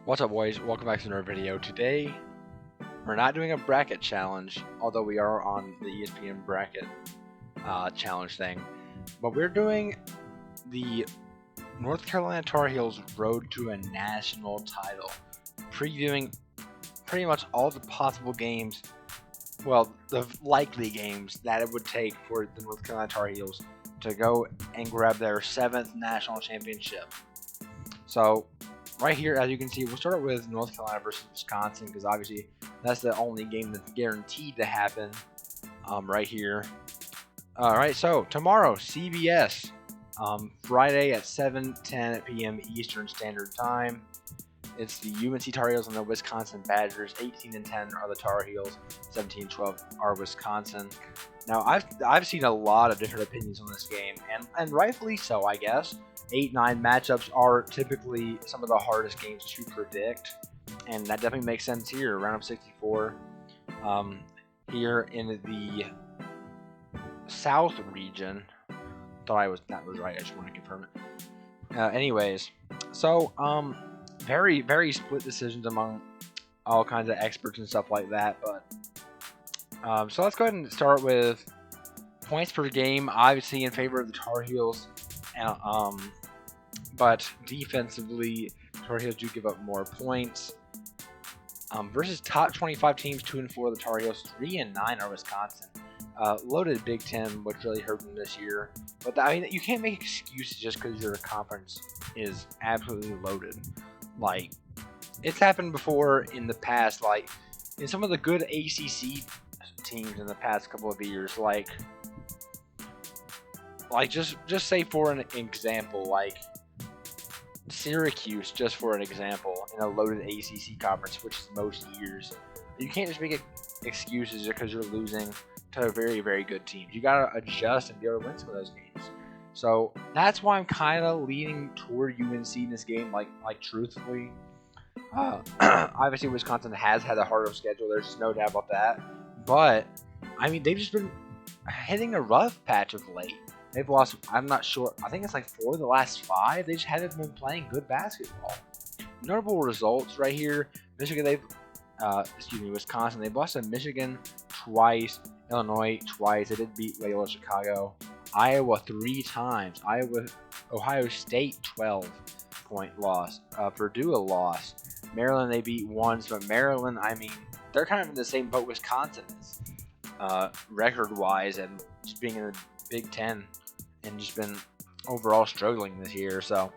What's up, boys? Welcome back to another video. Today, we're not doing a bracket challenge, although we are on the ESPN bracket challenge thing. But we're doing the North Carolina Tar Heels road to a national title, previewing pretty much all the possible games, well, the likely games that it would take for the North Carolina Tar Heels to go and grab their 7th national championship. So, right here, as you can see, we'll start with North Carolina versus Wisconsin because obviously that's the only game that's guaranteed to happen right here. All right, so tomorrow, CBS, Friday at 7:10 p.m. Eastern Standard Time. It's the UNC Tar Heels and the Wisconsin Badgers. 18-10 are the Tar Heels, 17-12 are Wisconsin. Now, I've seen a lot of different opinions on this game, and rightfully so, I guess. 8-9 matchups are typically some of the hardest games to predict, and that definitely makes sense here. Round of 64, here in the South region. Thought that was right. I just want to confirm it. Anyways, so very split decisions among all kinds of experts and stuff like that. But so let's go ahead and start with points per game. Obviously in favor of the Tar Heels. But defensively, Tar Heels do give up more points. Versus top 25 teams, 2-4 the Tar Heels, 3-9 are Wisconsin. Loaded Big Ten, which really hurt them this year. But I mean, you can't make excuses just because your conference is absolutely loaded. Like, it's happened before in the past. Like, in some of the good ACC teams in the past couple of years, like just say for an example, like Syracuse, just for an example, in a loaded ACC conference, which is most years. You can't just make excuses because you're losing to very good teams. You gotta adjust and be able to win some of those games. So that's why I'm kind of leaning toward UNC in this game. Like truthfully, obviously Wisconsin has had a harder schedule. There's just no doubt about that. But I mean, they've just been hitting a rough patch of late. They've lost, I'm not sure, I think it's like 4 of the last 5. They just haven't been playing good basketball. Notable results right here. Wisconsin, they've lost to Michigan twice, Illinois twice. They did beat Baylor, Chicago. Iowa 3 times. Ohio State 12-point loss. Purdue a loss. Maryland they beat once, but Maryland, I mean, they're kind of in the same boat Wisconsin is, record-wise, and just being in the Big Ten and just been overall struggling this year. So,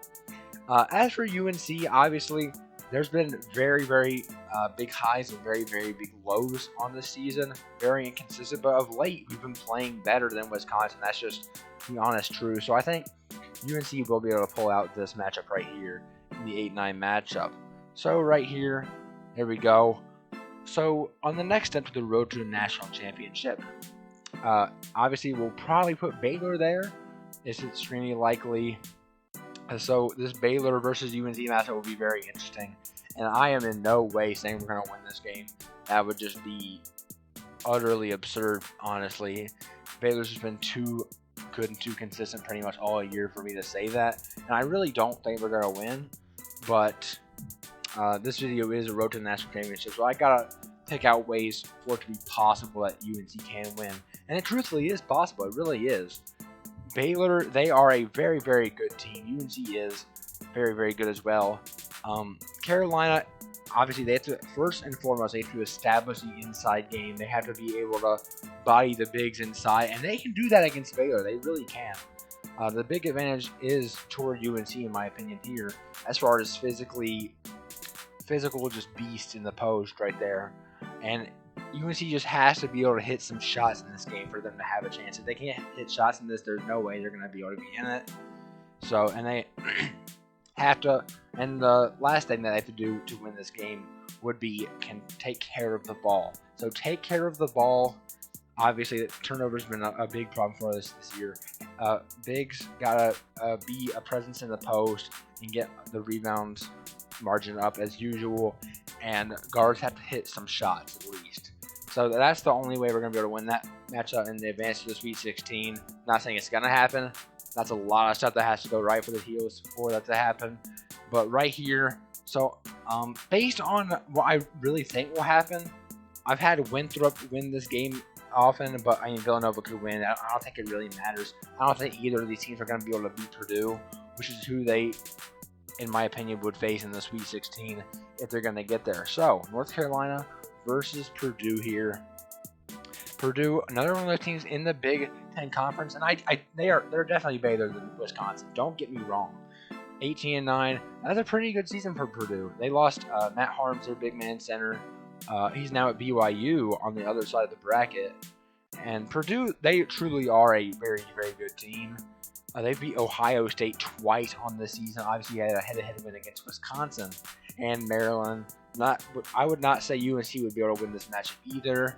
as for UNC, obviously, there's been very big highs and very big lows on this season. Very inconsistent, but of late, we've been playing better than Wisconsin. That's just the honest truth. So I think UNC will be able to pull out this matchup right here in the 8-9 matchup. So right here, there we go. So on the next step to the road to the national championship, obviously we'll probably put Baylor there. It's extremely likely. So this Baylor versus UNC matchup will be very interesting. And I am in no way saying we're going to win this game. That would just be utterly absurd, honestly. Baylor's just been too good and too consistent pretty much all year for me to say that. And I really don't think we're going to win. But this video is a road to the national championship. So I got to pick out ways for it to be possible that UNC can win. And it truthfully is possible. It really is. Baylor, they are a very good team. UNC is very good as well. Carolina, obviously, they have to, first and foremost, they have to establish the inside game. They have to be able to body the bigs inside, and they can do that against Baylor. They really can. The big advantage is toward UNC, in my opinion, here, as far as physical just beast in the post right there. And UNC just has to be able to hit some shots in this game for them to have a chance. If they can't hit shots in this, there's no way they're going to be able to be in it. So, and they have to, and the last thing that they have to do to win this game would be can take care of the ball. So take care of the ball. Obviously, turnover has been a big problem for us this year. Bigs got to be a presence in the post and get the rebounds margin up as usual. And guards have to hit some shots at least. So that's the only way we're going to be able to win that matchup in the advance to the Sweet 16. Not saying it's going to happen. That's a lot of stuff that has to go right for the Heels for that to happen. But right here, So, based on what I really think will happen, I've had Winthrop win this game often, but I mean Villanova could win. I don't think it really matters. I don't think either of these teams are going to be able to beat Purdue, which is who they, in my opinion, would face in the Sweet 16 if they're going to get there. So, North Carolina versus Purdue here. Purdue, another one of those teams in the Big Ten Conference, and they're definitely better than Wisconsin. Don't get me wrong. 18-9. That's a pretty good season for Purdue. They lost Matt Harms, their big man center. He's now at BYU on the other side of the bracket. And Purdue, they truly are a very, very good team. They beat Ohio State twice on this season. Obviously, had a head-to-head win against Wisconsin and Maryland. I would not say UNC would be able to win this match either.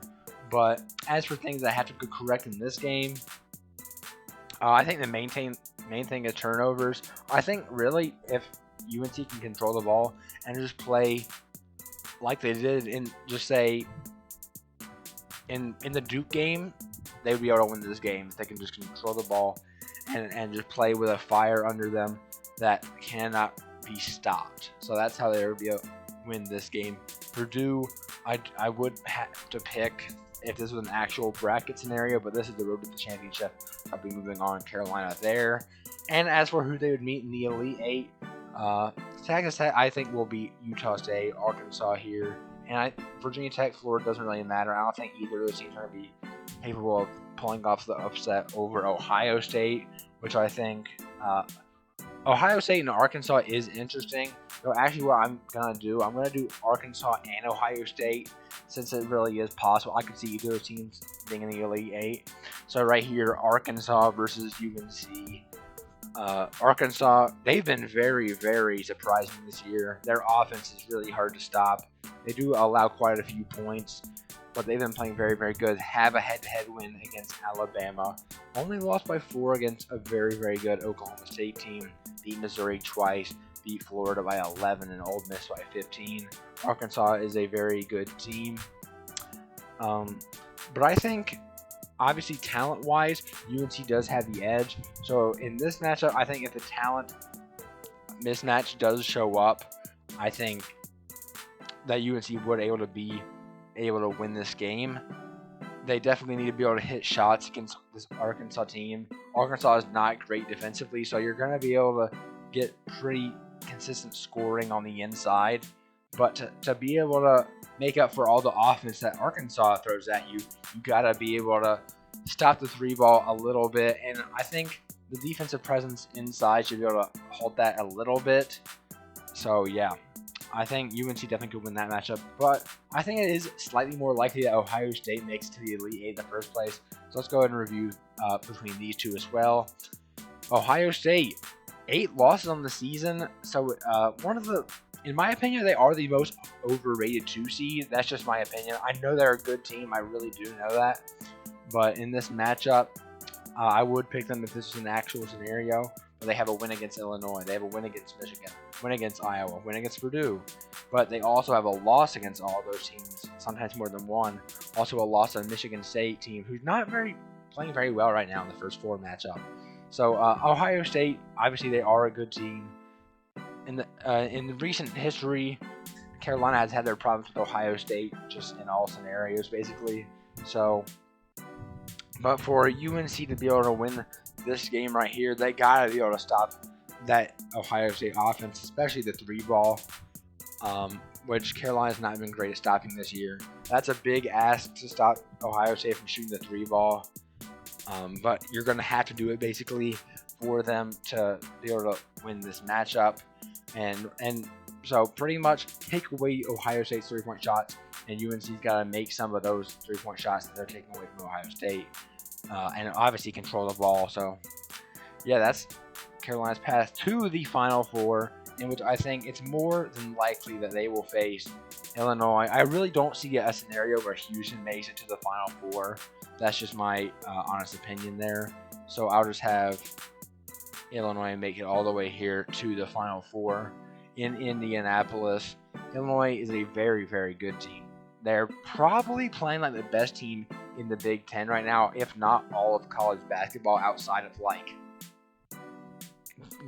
But as for things that have to go correct in this game, I think the main thing is turnovers. I think really if UNC can control the ball and just play like they did in just say in the Duke game, they would be able to win this game if they can just control the ball and just play with a fire under them that cannot be stopped. So that's how they would be able to win this game. Purdue, I would have to pick if this was an actual bracket scenario, but this is the road to the championship. I'll be moving on Carolina there. And as for who they would meet in the Elite Eight, Texas Tech, I think, will beat Utah State, Arkansas here. And Virginia Tech, Florida doesn't really matter. I don't think either of those teams are going to be capable of pulling off the upset over Ohio State, which I think Ohio State and Arkansas is interesting. So actually what I'm going to do, I'm going to do Arkansas and Ohio State since it really is possible. I could see either of those teams being in the Elite Eight. So right here, Arkansas versus UNC. Arkansas, they've been very, very surprising this year. Their offense is really hard to stop. They do allow quite a few points, but they've been playing very, very good. Have a head-to-head win against Alabama. Only lost by 4 against a very, very good Oklahoma State team. Beat Missouri twice. Beat Florida by 11 and Ole Miss by 15. Arkansas is a very good team. But I think, obviously, talent-wise, UNC does have the edge. So in this matchup, I think if the talent mismatch does show up, I think that UNC would be able to win this game. They definitely need to be able to hit shots against this Arkansas team. Arkansas is not great defensively, so you're going to be able to get pretty consistent scoring on the inside. But to be able to make up for all the offense that Arkansas throws at you, you got to be able to stop the 3 ball a little bit. And I think the defensive presence inside should be able to hold that a little bit. So, yeah, I think UNC definitely could win that matchup. But I think it is slightly more likely that Ohio State makes it to the Elite Eight in the first place. So let's go ahead and review between these two as well. Ohio State, 8 losses on the season. So in my opinion, they are the most overrated 2 seed. That's just my opinion. I know they're a good team. I really do know that. But in this matchup, I would pick them if this was an actual scenario. But they have a win against Illinois. They have a win against Michigan, win against Iowa, win against Purdue. But they also have a loss against all those teams, sometimes more than one. Also a loss to a Michigan State team who's not playing very well right now in the first 4 matchup. So Ohio State, obviously they are a good team. In the recent history, Carolina has had their problems with Ohio State just in all scenarios, basically. So, but for UNC to be able to win this game right here, they gotta be able to stop that Ohio State offense, especially the 3 ball, which Carolina's not been great at stopping this year. That's a big ask to stop Ohio State from shooting the 3 ball, but you're gonna have to do it basically for them to be able to win this matchup. And so pretty much take away Ohio State's 3-point shots, and UNC's got to make some of those 3-point shots that they're taking away from Ohio State, and obviously control the ball. So, yeah, that's Carolina's path to the Final Four, in which I think it's more than likely that they will face Illinois. I really don't see a scenario where Houston makes it to the Final Four. That's just my honest opinion there. So I'll just have Illinois make it all the way here to the Final Four in Indianapolis. Illinois is a very, very good team. They're probably playing like the best team in the Big Ten right now, if not all of college basketball outside of like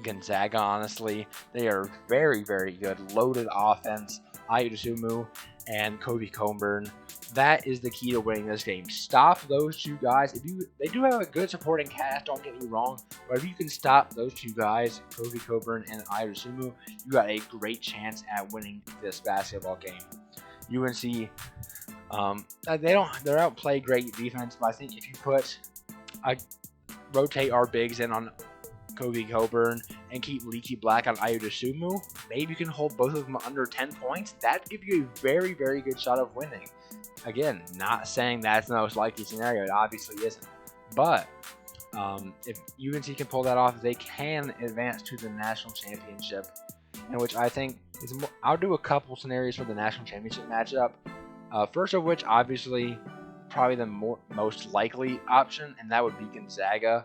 Gonzaga, honestly. They are very, very good. Loaded offense. Ayo and Kobe Coburn. That is the key to winning this game. Stop those two guys. They do have a good supporting cast, don't get me wrong, but if you can stop those two guys, Kobe Coburn and Ayo, you got a great chance at winning this basketball game. UNC, they don't play great defense, but I think if you rotate our bigs in on Kobe Coburn and keep Leaky Black on Ayo, maybe you can hold both of them under 10 points. That'd give you a very, very good shot of winning. Again, not saying that's the most likely scenario. It obviously isn't. But if UNC can pull that off, they can advance to the national championship, in which I think is more. I'll do a couple scenarios for the national championship matchup. First of which, obviously, probably the most likely option, and that would be Gonzaga.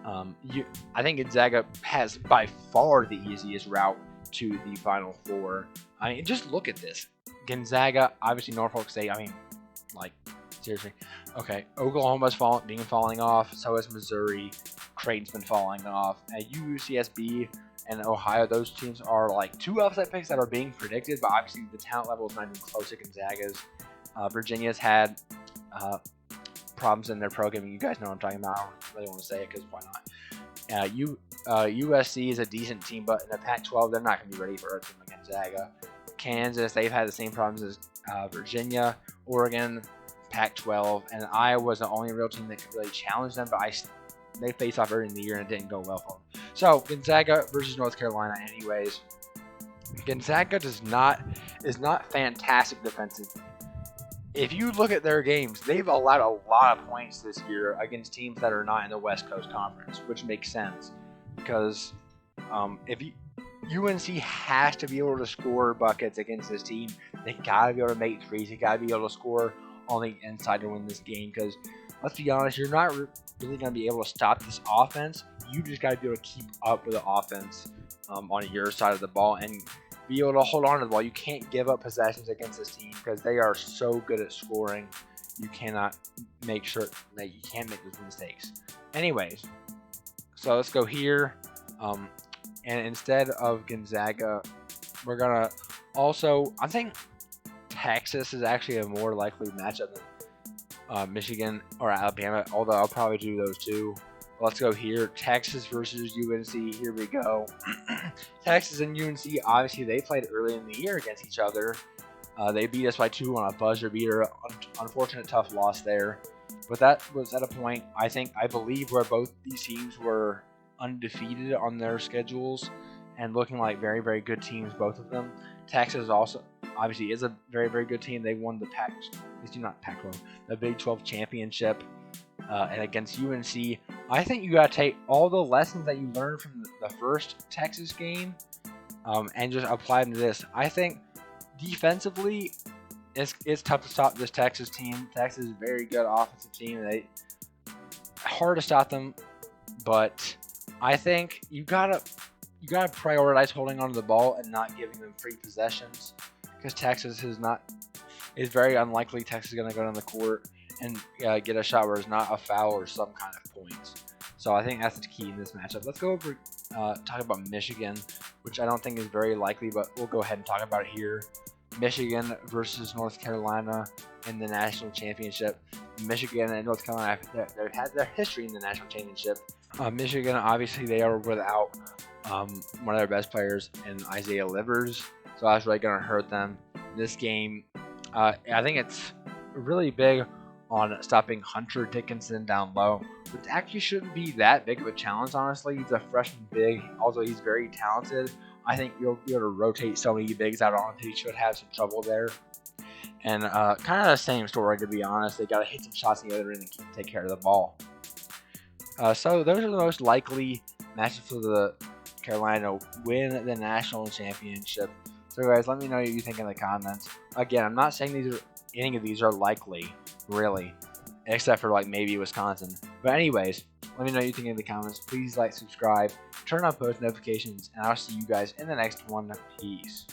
I think Gonzaga has by far the easiest route to the Final Four. I mean, just look at this. Gonzaga, obviously Norfolk State. I mean, like, seriously. Okay, Oklahoma's falling off. So is Missouri. Creighton's been falling off. At UCSB and Ohio, those teams are like two upset picks that are being predicted, but obviously the talent level is not even close to Gonzaga's. Virginia's had problems in their programming. You guys know what I'm talking about. I don't really want to say it because why not? USC is a decent team, but in the Pac-12, they're not going to be ready for a team like Gonzaga. Kansas, they've had the same problems as Virginia, Oregon, Pac-12, and Iowa's the only real team that could really challenge them, but they faced off early in the year and it didn't go well for them. So, Gonzaga versus North Carolina anyways. Gonzaga is not fantastic defensively. If you look at their games, they've allowed a lot of points this year against teams that are not in the West Coast Conference, which makes sense because UNC has to be able to score buckets against this team. They gotta be able to make threes. They gotta be able to score on the inside to win this game. Because let's be honest, you're not really gonna be able to stop this offense. You just gotta be able to keep up with the offense on your side of the ball and be able to hold on to the ball. You can't give up possessions against this team because they are so good at scoring. You cannot make sure that you can't make those mistakes. Anyways, so let's go here. And instead of Gonzaga, we're going to also, I think Texas is actually a more likely matchup than Michigan or Alabama, although I'll probably do those two. Let's go here. Texas versus UNC. Here we go. Texas and UNC, obviously, they played early in the year against each other. They beat us by 2 on a buzzer beater. Unfortunate, tough loss there. But that was at a point, I believe, where both these teams were undefeated on their schedules and looking like very, very good teams, both of them. Texas also, obviously, is a very, very good team. They won the the Big 12 championship. And against UNC, I think you got to take all the lessons that you learned from the first Texas game and just apply them to this. I think defensively, it's tough to stop this Texas team. Texas is a very good offensive team. Hard to stop them, but I think you gotta prioritize holding onto the ball and not giving them free possessions because Texas is very unlikely. Texas is gonna go down the court and get a shot where it's not a foul or some kind of points. So I think that's the key in this matchup. Let's go over talk about Michigan, which I don't think is very likely, but we'll go ahead and talk about it here. Michigan versus North Carolina in the national championship. Michigan and North Carolina, they've had their history in the national championship. Michigan, obviously, they are without one of their best players in Isaiah Livers, so that's really going to hurt them. This game, I think it's really big on stopping Hunter Dickinson down low, which actually shouldn't be that big of a challenge, honestly. He's a freshman big, although he's very talented. I think you'll be able to rotate so many bigs out on him. He should have some trouble there. And kind of the same story, to be honest. They got to hit some shots in the other end and take care of the ball. So those are the most likely matches for the Carolina to win the national championship. So guys, let me know what you think in the comments. Again, I'm not saying any of these are likely, really, except for like maybe Wisconsin. But anyways, let me know what you think in the comments. Please like, subscribe, turn on post notifications, and I'll see you guys in the next one. Peace.